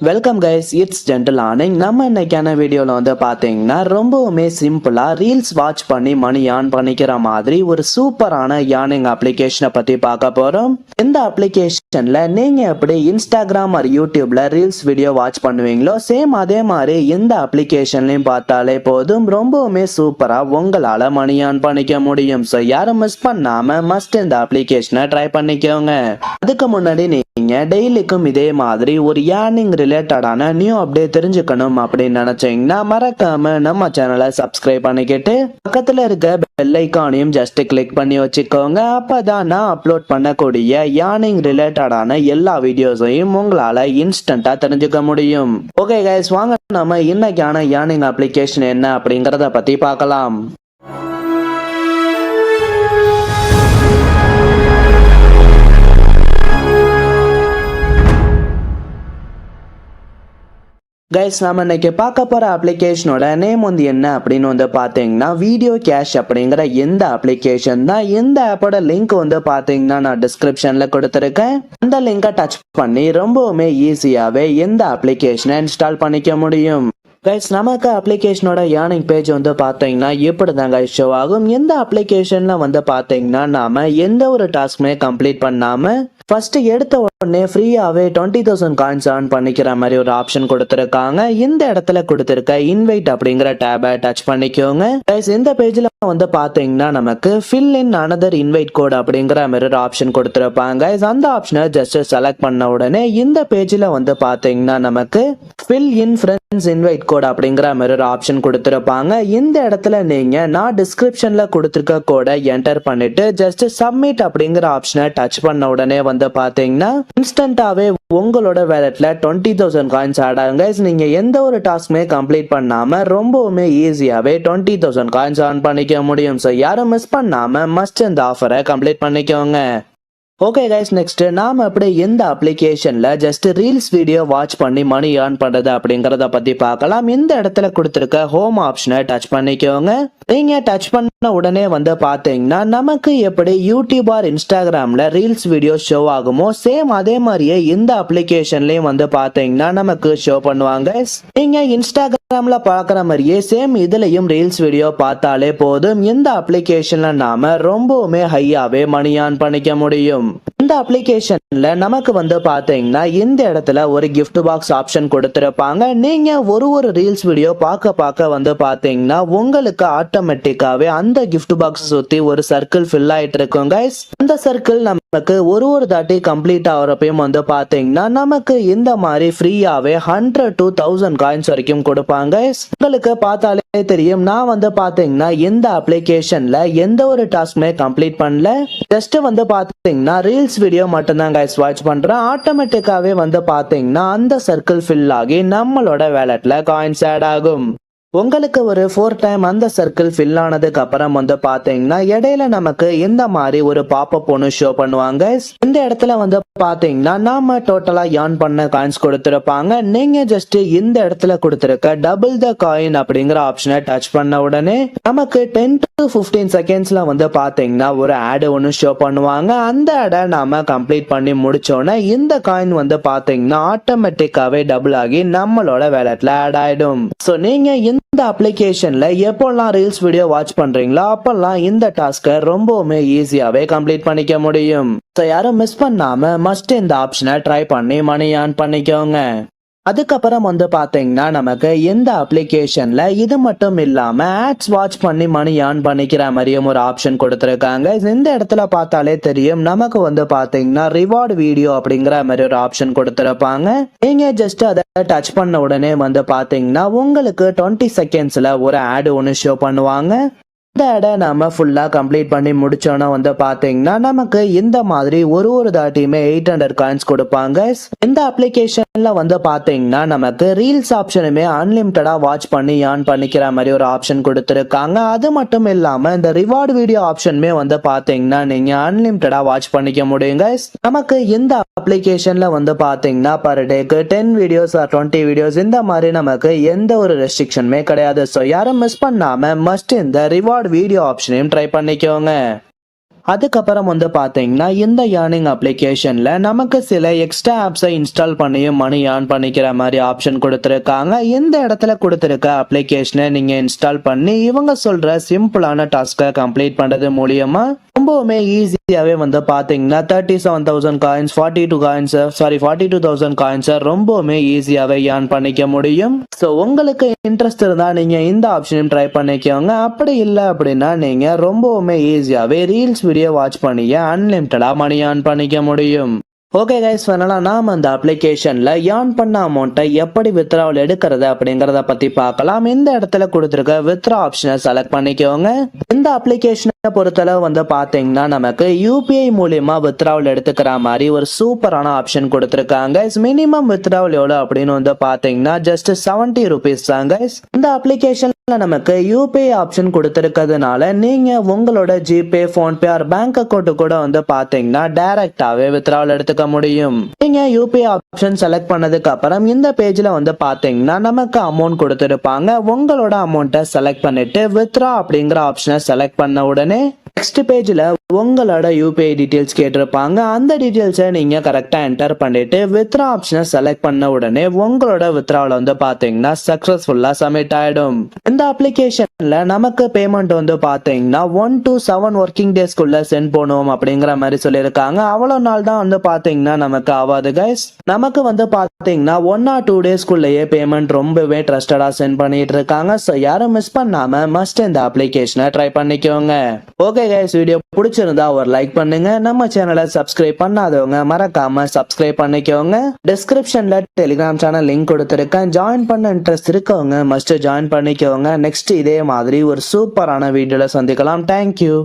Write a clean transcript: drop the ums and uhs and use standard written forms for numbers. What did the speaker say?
Welcome guys, it's gentle earning. நம்ம இன்னைக்கான வீடியோவில் வந்து பார்த்தீங்கன்னா ரொம்பவுமே சிம்பிளாக ரீல்ஸ் வாட்ச் பண்ணி மணி ஏர்ன் பண்ணிக்கிற மாதிரி ஒரு சூப்பரான ஏர்னிங் அப்ளிகேஷனை பற்றி பார்க்க போகிறோம். இந்த அப்ளிகேஷனில் நீங்கள் எப்படி இன்ஸ்டாகிராம் ஆர் யூடியூப்ல ரீல்ஸ் வீடியோ வாட்ச் பண்ணுவீங்களோ சேம் அதே மாதிரி இந்த அப்ளிகேஷன்லையும் பார்த்தாலே போதும், ரொம்பவுமே சூப்பராக உங்களால் மணி ஏர்ன் பண்ணிக்க முடியும். ஸோ யாரும் மிஸ் பண்ணாமல் மஸ்ட் இந்த அப்ளிகேஷனை ட்ரை பண்ணிக்கோங்க. அதுக்கு முன்னாடி நீங்க டெய்லிக்கும் இதே மாதிரி ஒரு ஏர்னிங் ரிலேட்டடான நியூ அப்டேட் தெரிஞ்சுக்கணும் அப்படின்னு நினைச்சீங்கன்னா மறக்காம நம்ம சேனலை சப்ஸ்கிரைப் பண்ணிக்கிட்டு பக்கத்துல இருக்க பெல் ஐகானையும் ஜஸ்ட் கிளிக் பண்ணி வச்சுக்கோங்க. அப்பதான் நான் அப்லோட் பண்ணக்கூடிய ஏர்னிங் ரிலேட்டடான எல்லா வீடியோஸையும் உங்களால இன்ஸ்டன்டா தெரிஞ்சுக்க முடியும். ஓகே கைஸ், வாங்க நம்ம இன்னைக்கான ஏர்னிங் அப்ளிகேஷன் என்ன அப்படிங்கறத பத்தி பார்க்கலாம். கைஸ், நம்ம இன்னைக்கு பார்க்க போற அப்ளிகேஷனோட நேம் வந்து என்ன அப்படின்னு வந்து பாத்தீங்கன்னா வீடியோ கேஷ் அப்படிங்கிற இந்த அப்ளிகேஷன் தான். இந்த ஆப்போட லிங்க் வந்து பாத்தீங்கன்னா நான் டிஸ்கிரிப்ஷன்ல கொடுத்துருக்கேன். அந்த லிங்கை டச் பண்ணி ரொம்பவுமே ஈஸியாவே இந்த அப்ளிகேஷனை இன்ஸ்டால் பண்ணிக்க முடியும். கைஸ், நமக்கு அப்ளிகேஷனோட ஏர்னிங் பேஜ் வந்து பாத்தீங்கன்னா இப்படிதான் கைஸ் ஷோ ஆகும். இந்த அப்ளிகேஷன்ல வந்து பாத்தீங்கன்னா நாம எந்த ஒரு டாஸ்க்குமே கம்ப்ளீட் பண்ணாம ஃபர்ஸ்ட் எடுத்த உடனே ஃப்ரீயாவே 20,000 காயின்ஸ் ஏர்ன் பண்ணிக்கிற மாதிரி ஒரு ஆப்ஷன் கொடுத்துருக்காங்க. இந்த இடத்துல கொடுத்துருக்க இன்வைட் அப்படிங்கிற டேபை டச் பண்ணிக்கோங்க. கைஸ், இந்த பேஜ்ல வந்து பாத்தீங்கன்னா நமக்கு fill in another invite code அப்படிங்கிற மாதிரி ஒரு ஆப்ஷன் கொடுத்துருப்பாங்க. அந்த ஆப்ஷனை ஜஸ்ட் செலக்ட் பண்ண உடனே இந்த பேஜ்ல வந்து பாத்தீங்கன்னா நமக்கு fill in friends invite code அப்படிங்கிற மாதிரி ஒரு ஆப்ஷன் கொடுத்துருப்பாங்க. இந்த இடத்துல நீங்க நான் டிஸ்கிரிப்ஷன்ல கொடுத்துருக்க கோடை என்டர் பண்ணிட்டு ஜஸ்ட் சப்மிட் அப்படிங்கிற ஆப்ஷனை டச் பண்ண உடனே வந்து பாத்தீங்கன்னா இன்ஸ்டன்டாவே உங்களோட வேலட்ல 20,000 காயின்ஸ் ஆட் ஆகுங்க. நீங்க எந்த ஒரு டாஸ்க்குமே கம்ப்ளீட் பண்ணாம ரொம்பவுமே ஈஸியாவே 20,000 காயின்ஸ் ஏர்ன் பண்ணிக்க முடியும். ஸோ யாரும் மிஸ் பண்ணாம மஸ்ட் இந்த ஆஃபரை கம்ப்ளீட் பண்ணிக்கோங்க. ஓகே கைஸ், நெக்ஸ்ட் நாம எப்படி இந்த அப்ளிகேஷன்ல ஜஸ்ட் ரீல்ஸ் வீடியோ வாட்ச் பண்ணி மணி ஏர்ன் பண்றது அப்படிங்கறத பத்தி பார்க்கலாம். இந்த இடத்துல கொடுத்திருக்க ஹோம் ஆப்ஷனை டச் பண்ணிக்கோங்க. நீங்க டச் பண்ண உடனே வந்து பாத்தீங்கன்னா நமக்கு எப்படி யூடியூப் ஆர் இன்ஸ்டாகிராம்ல ரீல்ஸ் வீடியோ ஷோ ஆகுமோ சேம் அதே மாதிரியே இந்த அப்ளிகேஷன்லயும் வந்து பாத்தீங்கன்னா நமக்கு ஷோ பண்ணுவாங்க. நீங்க இன்ஸ்டாகிராம்ல பாக்குற மாதிரியே சேம் இதுலயும் ரீல்ஸ் வீடியோ பார்த்தாலே போதும், இந்த அப்ளிகேஷன்ல நாம ரொம்பவுமே ஹையாவே மணி ஏர்ன் பண்ணிக்க முடியும். இந்த அப்ளிகேஷன்ல நமக்கு வந்து பாத்தீங்கன்னா இந்த இடத்துல ஒரு கிஃப்ட் பாக்ஸ் ஆப்ஷன் கொடுத்திருப்பாங்க. நீங்க ஒரு ரீல்ஸ் வீடியோ பார்க்க வந்து பாத்தீங்கன்னா உங்களுக்கு ஆட்டோமேட்டிக்காவே அந்த கிஃப்ட் பாக்ஸ் சுத்தி ஒரு சர்க்கிள் ஃபில் ஆயிட்டு இருக்கும் கைஸ். அந்த சர்க்கிள் நமக்கு ஒரு தாட்டி கம்ப்ளீட் ஆகிறப்பையும் வந்து பாத்தீங்கன்னா நமக்கு இந்த மாதிரி ஃப்ரீயாவே 100 to 1000 காயின்ஸ் வரைக்கும் கொடுப்பாங்க. உங்களுக்கு பார்த்தாலே தெரியும், நான் வந்து பாத்தீங்கன்னா இந்த அப்ளிகேஷன்ல எந்த ஒரு டாஸ்க்குமே கம்ப்ளீட் பண்ணல. ஜஸ்ட் வந்து பாத்தீங்கன்னா ரீல்ஸ் வீடியோ மட்டும்தான் கைஸ் வாட்ச் பண்றேன். ஆட்டோமேட்டிக்காவே வந்து பாத்தீங்கன்னா அந்த சர்க்கிள் ஃபில் ஆகி நம்மளோட வேலட்ல காயின்ஸ் ஆட் ஆகும். உங்களுக்கு ஒரு 4 டைம் அந்த சர்க்கிள் ஃபில் ஆனதுக்கு அப்புறம் வந்து பாத்தீங்கன்னா இடையில நமக்கு இந்த மாதிரி ஒரு பாப்அப் ஒன்று ஷோ பண்ணுவாங்க. இந்த இடத்துல வந்து பாத்தீங்கன்னா நாம டோட்டலா ஏர்ன் பண்ண காயின்ஸ் கொடுத்திருப்பாங்க. நீங்க ஜஸ்ட் இந்த இடத்துல கொடுத்திருக்க டபுள் த காயின் அப்படிங்கிற ஆப்ஷனை டச் பண்ண உடனே நமக்கு 10 to 15 செகண்ட்ஸ்ல வந்து பாத்தீங்கன்னா ஒரு ஆட் ஒன்று ஷோ பண்ணுவாங்க. அந்த ஆடை நாம கம்ப்ளீட் பண்ணி முடிச்சோன்னே இந்த காயின் வந்து பாத்தீங்கன்னா ஆட்டோமேட்டிக்காவே டபுள் ஆகி நம்மளோட வேலட்ல ஆட் ஆயிடும். ஸோ நீங்க இந்த அப்ளிகேஷன்ல எப்போல்லாம் ரீல்ஸ் வீடியோ வாட்ச் பண்றீங்களோ அப்பெல்லாம் இந்த டாஸ்கை ரொம்பவுமே ஈஸியாவே கம்ப்ளீட் பண்ணிக்க முடியும். ஸோ யாரும் மிஸ் பண்ணாம மஸ்ட் இந்த ஆப்ஷனை ட்ரை பண்ணி மணி ஏர்ன் பண்ணிக்கோங்க. அதுக்கப்புறம் வந்து பாத்தீங்கன்னா நமக்கு இந்த அப்ளிகேஷன்ல இது மட்டும் இல்லாம ஆட்ஸ் வாட்ச் பண்ணி மணி ஏர்ன் பண்ணிக்கிற மாதிரியும் ஒரு ஆப்ஷன் கொடுத்திருக்காங்க. இந்த இடத்துல பார்த்தாலே தெரியும், நமக்கு வந்து பாத்தீங்கன்னா ரிவார்டு வீடியோ அப்படிங்கிற மாதிரி ஒரு ஆப்ஷன் கொடுத்திருப்பாங்க. நீங்க ஜஸ்ட் அதை டச் பண்ண உடனே வந்து பாத்தீங்கன்னா உங்களுக்கு 20 செகண்ட்ஸ்ல ஒரு ஆட் ஒன்று ஷோ பண்ணுவாங்க. இந்த ஆடை நாம ஃபுல்லா கம்ப்ளீட் பண்ணி முடிச்சோன்னா வந்து பாத்தீங்கன்னா நமக்கு இந்த மாதிரி ஒரு தாட்டியுமே 800 காயின்ஸ் கொடுப்பாங்க. இந்த அப்ளிகேஷன்ல வந்து பாத்தீங்கன்னா நமக்கு ரீல்ஸ் ஆப்ஷனுமே அன்லிமிட்டடா வாட்ச் பண்ணி ஏர்ன் பண்ணிக்கிற மாதிரி ஒரு ஆப்ஷன் கொடுத்திருக்காங்க. அது மட்டும் இல்லாம இந்த ரிவார்டு வீடியோ ஆப்ஷனுமே வந்து பாத்தீங்கன்னா நீங்க அன்லிமிட்டடா வாட்ச் பண்ணிக்க முடியும் கைஸ். நமக்கு இந்த அப்ளிகேஷன்ல வந்து பாத்தீங்கன்னா பர் டேக்கு 10 வீடியோஸ் ஆர் 20 வீடியோஸ் இந்த மாதிரி நமக்கு எந்த ஒரு ரெஸ்ட்ரிக்ஷனுமே கிடையாது. ஸோ யாரும் மிஸ் பண்ணாம மஸ்ட் இந்த ரிவார்டு வீடியோ ஆப்ஷனையும் ட்ரை பண்ணிக்கோங்க. அதுக்கப்புறம் வந்து பாத்தீங்கன்னா இந்த ஏர்னிங் அப்ளிகேஷன்ல நமக்கு சில எக்ஸ்ட்ரா ஆப்ஸை இன்ஸ்டால் பண்ணியும் மணி ஏர்ன் பண்ணிக்கிற மாதிரி ஆப்ஷன் கொடுத்துருக்காங்க. இந்த இடத்துல கொடுத்துருக்க அப்ளிகேஷனை நீங்க இன்ஸ்டால் பண்ணி இவங்க சொல்ற சிம்பிளான டாஸ்கை கம்ப்ளீட் பண்றது மூலியமா ரொம்பவுமே ஈஸியாவே வந்து பாத்தீங்கன்னா 37,000 காயின்ஸ் 42,000 காயின்ஸ் ரொம்பவுமே ஈஸியாவே ஏர்ன் பண்ணிக்க முடியும். ஸோ உங்களுக்கு இன்ட்ரெஸ்ட் இருந்தா நீங்க இந்த ஆப்ஷனையும் ட்ரை பண்ணிக்கோங்க. அப்படி இல்லை அப்படின்னா நீங்க ரொம்பவுமே ஈஸியாவே ரீல்ஸ் வீடியோ வாட்ச் பண்ணிய அன்லிமிட்டடா மணி ஏர்ன் பண்ணிக்க முடியும். ஓகே கைஸ், ஃபைனலாக நாம் அந்த அப்ளிகேஷனில் ஏர்ன் பண்ண அமௌண்ட்டை எப்படி வித்ட்ராவல் எடுக்கிறது அப்படிங்கிறத பற்றி பார்க்கலாம். இந்த இடத்துல கொடுத்துருக்க வித்ட்ரா ஆப்ஷனை செலக்ட் பண்ணிக்கோங்க. இந்த அப்ளிகேஷனை பொறுத்தளவு வந்து பார்த்தீங்கன்னா நமக்கு யூபிஐ மூலியமா வித்ட்ராவல் எடுத்துக்கிற மாதிரி ஒரு சூப்பரான ஆப்ஷன் கொடுத்துருக்காங்க. மினிமம் வித்ட்ராவல் எவ்வளோ அப்படின்னு வந்து பார்த்தீங்கன்னா ஜஸ்ட் 70 rupees தான் கைஸ். இந்த அப்ளிகேஷன் நமக்கு யூபிஐ ஆப்ஷன் கொடுத்திருக்கிறதுனால நீங்க உங்களோட GPay, PhonePe R bank account கூட வந்து பாத்தீங்கன்னா டைரக்டாவே வித்ட்ராவல் எடுத்துக்க முடியும். நீங்க யூபிஐ ஆப்ஷன் செலக்ட் பண்ணதுக்கு அப்புறம் இந்த பேஜ்ல வந்து பாத்தீங்கன்னா நமக்கு அமௌண்ட் கொடுத்திருப்பாங்க. உங்களோட அமௌண்ட்டை செலக்ட் பண்ணிட்டு வித்ட்ரா அப்படிங்கிற ஆப்ஷனை செலக்ட் பண்ண உடனே நெக்ஸ்ட் பேஜ்ல உங்களோட யூபிஐ டீடைல்ஸ் கேட்டிருப்பாங்க. அந்த டீடைல்ஸை நீங்க கரெக்டா என்டர் பண்ணிட்டு வித்ட்ரா ஆப்ஷனை செலக்ட் பண்ண உடனே உங்களோட வித்ட்ராவல் வந்து பாத்தீங்கன்னா சக்சஸ்ஃபுல்லா சப்மிட் ஆயிடும். இந்த அப்ளிகேஷன்ல நமக்கு பேமெண்ட் வந்து பாத்தீங்கன்னா 1 to 7 ஒர்க்கிங் டேஸ்க்குள்ள சென்ட் பண்ணுவோம் அப்படிங்கிற மாதிரி சொல்லியிருக்காங்க. அவ்வளவு நாள் தான் வந்து பாத்தீங்கன்னா நமக்கு ஆகாது கைஸ். நமக்கு வந்து பாத்தீங்கன்னா 1 or 2 டேஸ்க்குள்ளேயே பேமெண்ட் ரொம்பவே ட்ரஸ்டடா சென்ட் பண்ணிட்டு இருக்காங்க. ஸோ யாரும் மிஸ் பண்ணாம மஸ்ட் இந்த அப்ளிகேஷனை ட்ரை பண்ணிக்கோங்க. ஓகே கைஸ், வீடியோ பிடிச்சிருந்தா ஒரு லைக் பண்ணுங்க. நம்ம சேனலை சப்ஸ்கிரைப் பண்ணாதவங்க மறக்காம சப்ஸ்கிரைப் பண்ணிக்கோங்க. டிஸ்கிரிப்ஷன்ல டெலிகிராம் சேனல் லிங்க் கொடுத்துருக்கேன். ஜாயின் பண்ண இன்ட்ரெஸ்ட் இருக்கவங்க மஸ்ட் ஜாயின் பண்ணிக்கோங்க. நெக்ஸ்ட் இதே மாதிரி ஒரு சூப்பரான வீடியோல சந்திக்கலாம். தேங்க்யூ.